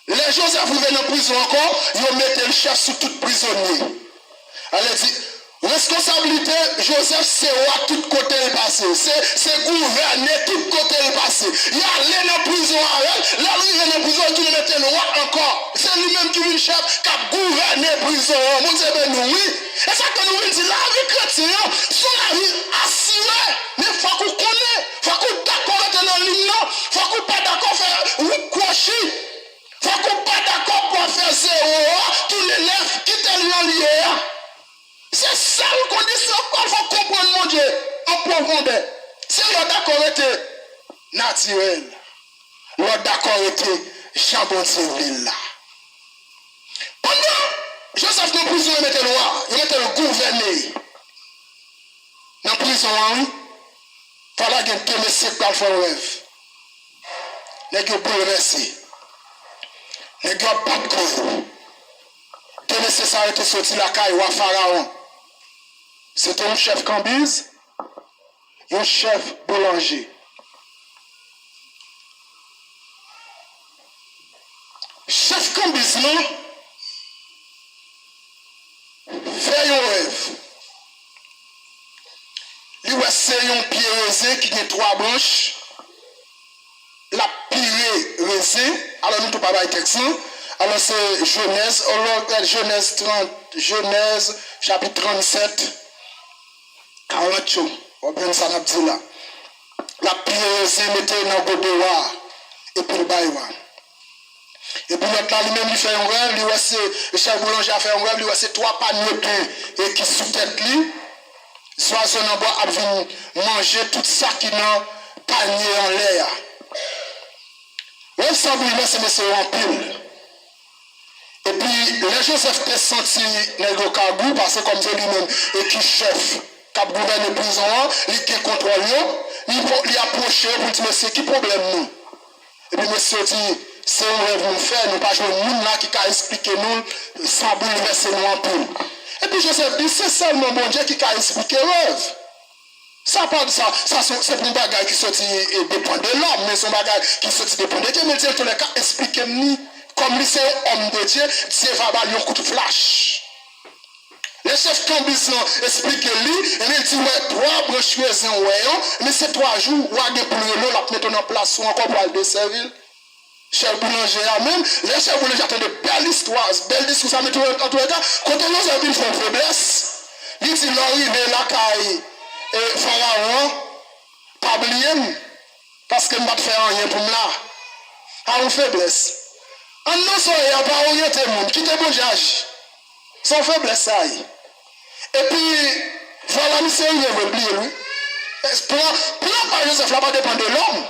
Les Joseph viennent en prison encore, ils mettent le chef sur tout prisonnier. Elle dit, responsabilité, Joseph, c'est à tout côté le passé. C'est gouverner tout côté le passé. Il y a allé en prison avec, là, il vient en prison, il met le roi encore. C'est lui-même qui est le chef qui a gouverné la prison. Mon Dieu, ben nous, oui. Et ça que nous venons dire, la vie chrétienne, c'est la vie assurée. Mais il faut qu'on connaisse, il faut qu'on d'accord dans le ligne, il faut qu'on pas d'accord faire oui, crocher. Il faut qu'on pas d'accord pour faire zéro, tous les neufs qui t'ont lié. C'est ça la condition qu'il faut comprendre, mon Dieu, en profondeur. Si le d'accord était naturel, le d'accord était jambon civil là. Pendant Joseph dans la prison, il mettait le roi, il mettait le gouverneur. Dans la prison, oui, il fallait qu'il y ait un télésique pour faire un rêve. Il y a un bouleversé. Les gars pas de cause. Tout nécessaire était sorti la caille ou à Pharaon. C'était un chef cambise et un chef boulanger. Chef cambise, non? Fait un rêve. Il c'est un pied rosé qui a 3 branches. La pire rosé. Alors nous ne pouvons pas parler texte. Alors c'est Genèse chapitre 37. 40. On prend ça dans le là. La pire rosé mettait dans le godoir. Et puis le baïwa. Et puis l'autre là, lui-même, il fait un rêve. Lui, le chef boulanger a fait un rêve. Lui, c'est 3 paniers et qui sous tête lui. Soit son bois a venu manger tout ça qui n'a panier en l'air. Simplement, c'est monsieur en pile. Et puis, les Joseph te senti dans Kagou, parce que comme c'est lui-même, et qui chef, qui a gouverné prison, il qui contrôle, il approche pour dire, mais c'est qui problème nous? puis monsieur dit, c'est un rêve nous fait, nous pas jouer un monde là qui a expliqué nous sans bouleverser nous en pile. Et puis Joseph dit, c'est seulement mon Dieu qui a expliqué le rêve. Ça parle de ça, c'est un bagage qui sorti et dépend de l'homme, mais son bagage qui sorti dépend de Dieu. Mais Dieu, en tous les cas, expliquez-moi, comme lui c'est homme de Dieu, Dieu va balayer un coup de flash. Le chef Cambis explique-lui, et il dit, ouais, 3 branches raisins, ouais, mais c'est 3 jours, ou à des pour le la mettre en place, ou encore pour aller desservir. Chef boulanger même, les chefs boulangers attendent de belles histoires, ça met en tous les cas, quand on a une faiblesse, il dit, l'arrivée là, caille. Et Pharaon, pas oublier, parce que je ne vais pas faire rien pour moi. À une faiblesse. En non, il n'y a pas orienté le monde. Qui te bon agir. Sans faiblesse, ça y est. Et puis, voilà, monsieur, il veut oublier lui. Plan par Joseph, là, pas dépend de l'homme.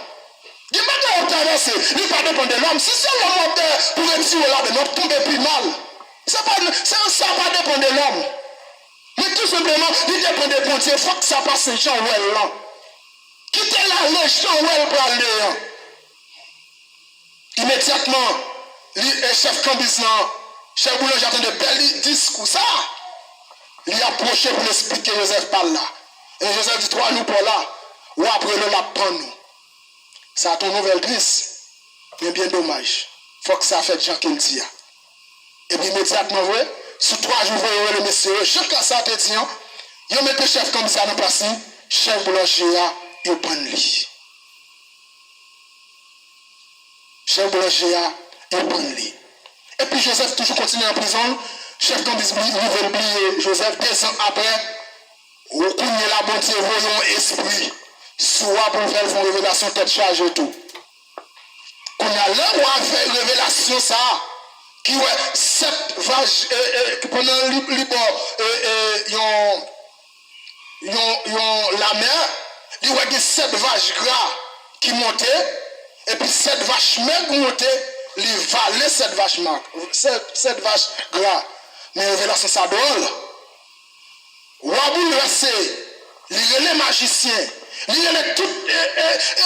Il ne va pas traverser, il ne va pas dépendre de l'homme. Si c'est l'homme pour réussir là, nous tomber plus mal. Ça ne va pas dépendre de l'homme. Mais tout simplement, il dépend de bon Dieu. Il faut que ça passe Jean Well là. Quittez la Jean Well pour aller. Immédiatement, le chef Cambis, chef Boulanger attend de belles discours. Ça, il a approché pour expliquer Joseph par là. Et Joseph dit 3 jours pour là. Ou après le la prendre nous. Ça a ton nouvelle glisse. Mais bien dommage. Il faut que ça fait Jean qu'il dit. Et puis immédiatement, vous voyez, sous 3 jours, vous voyez le monsieur, chacun ça te dit, il met le chef comme ça dans place, chef boulanger, il prend lui. Chef boulanger, il prend lui. Et puis Joseph toujours continue en prison, chef comme il veut oublier Joseph, 2 ans après, au coup de la bonté, voyons esprit, soit pour faire une révélation tête chargée et tout. On a là où on fait une révélation ça. Qui ouais 7 vaches pendant la mer, il y a 7 vaches gras qui montaient et puis 7 vaches maigres montaient, ils valaient 7 vaches maigres, 7 vaches gras. Mais révélation ça drôle. Waboul resté, les magiciens, il y a tout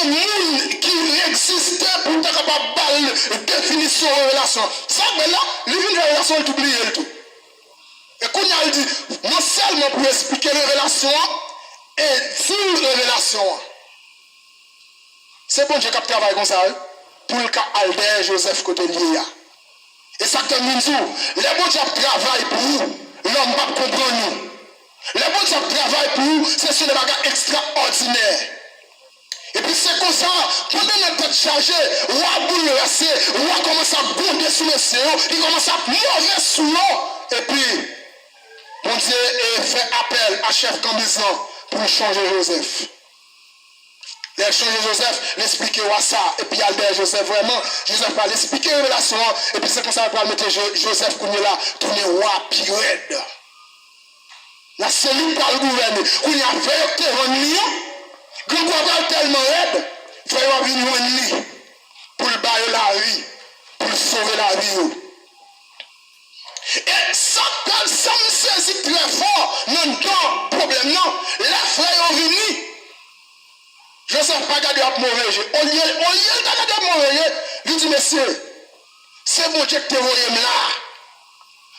un monde qui existait pour être capable de définir son révélation. Ça, mais là, il vient de révélation, il oublie le tout. Et quand il dit, non seulement pour expliquer la révélation, et dire la révélation. C'est bon, Dieu qui travaille comme ça, pour le cas Albert Joseph côté lié. Et ça termine tout. Les bons Dieu travaillent pour vous, l'homme ne va pas comprendre nous. Les bons qui travaillent pour nous, c'est sur des bagages extraordinaires. Et puis c'est comme ça, pendant notre tête chargée, on a bouleversé, on a commencé à gronder sous le ciel, il commence à mauvais sous l'eau. Et puis, bon Dieu fait appel à chef Cambis pour changer Joseph. Il a changé Joseph, l'expliquer à ça. Et puis Albert Joseph, vraiment, Joseph va l'expliquer la relation. Et puis c'est comme ça qu'on va mettre Joseph là, tourner roi pirate. La cellule par le gouvernement, où il y a fait terrain quand on va tellement raide, il faut venir un lit pour le bailler la vie, pour sauver la vie. Et ça me saisit très fort, non, problème, non. Les frères ont venu. Je ne sais pas garder à mauvais. Au lieu de garder à mauvais, il dit, monsieur, c'est bon Dieu que tu es là,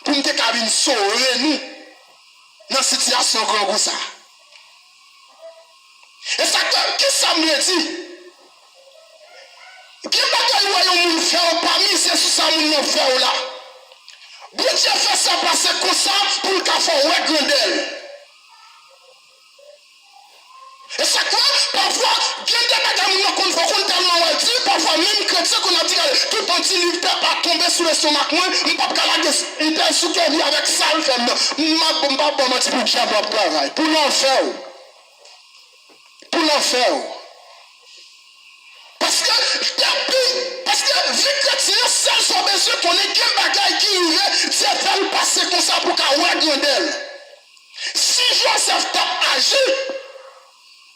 pour me faire sauver nous. Dans la situation comme ça. Et ça, qu'est-ce que ça me dit? Qui bagaille voyons nous faire parmi c'est sous ça nous faire là. Bon Dieu fait ça passer comme ça pour le café ouais grandel. Et ça parfois, il y a des bagages qu'on faut tellement dire, parfois même chrétien qu'on a dit tout petit livre pas tomber sous le stomac, moi, on pas calader, il est sous cœur avec ça, il fait ma bombe pas bon petit peu de travail. Pour l'enfer. Pour l'enfer. Parce que vu que chrétien, seul son besoin qu'on ait qu'un bagage qui arrive, c'est faire passer comme ça pour qu'à ouais grandel. Si Joseph t'a agi,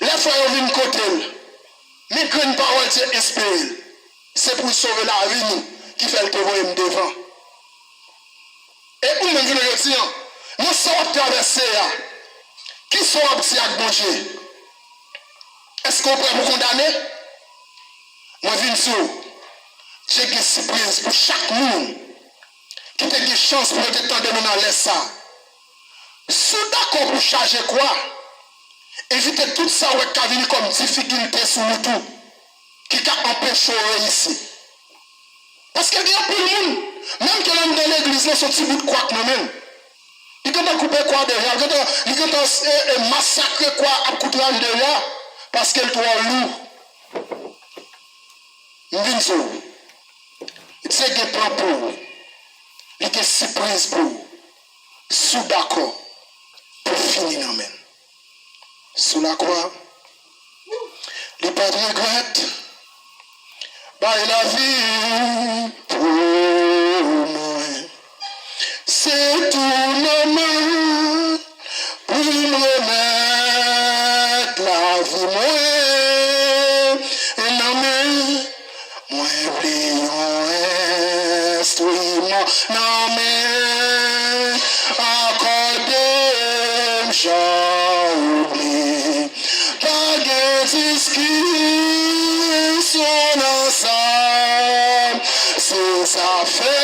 les frères viennent côté. Mais grande parole Dieu inspiré. C'est pour sauver la vie nous qui fait le témoin devant. Et où même je dis, nous sommes traversés. Qui sont petits avec bon Dieu? Est-ce qu'on peut vous condamner? Moi je viens sur. J'ai une surprise pour chaque monde qui a une chance pour être temps de nous dans ça. Si d'accord pour charger quoi? Évitez tout ça qui a venu comme difficulté sur nous tout, qui a empêché ici. Parce qu'il y a plus de monde, même que l'homme dans l'église, son petit bout de quoi que nous-mêmes. Il a coupé quoi derrière, il a massacré quoi à couper derrière, parce qu'elle doit lourd. M'vinzo, il y a un plan pour vous, il y a une surprise pour vous, sous d'accord, pour finir amen. Sous la croix, les pas de regret, bah la vie pour moi. C'est tout normal pour me remettre la vie moi. Non mais, moi oublions instrument. Non mais, accordez-moi, j'oublie. Pas de discussion ensemble, c'est ça fait.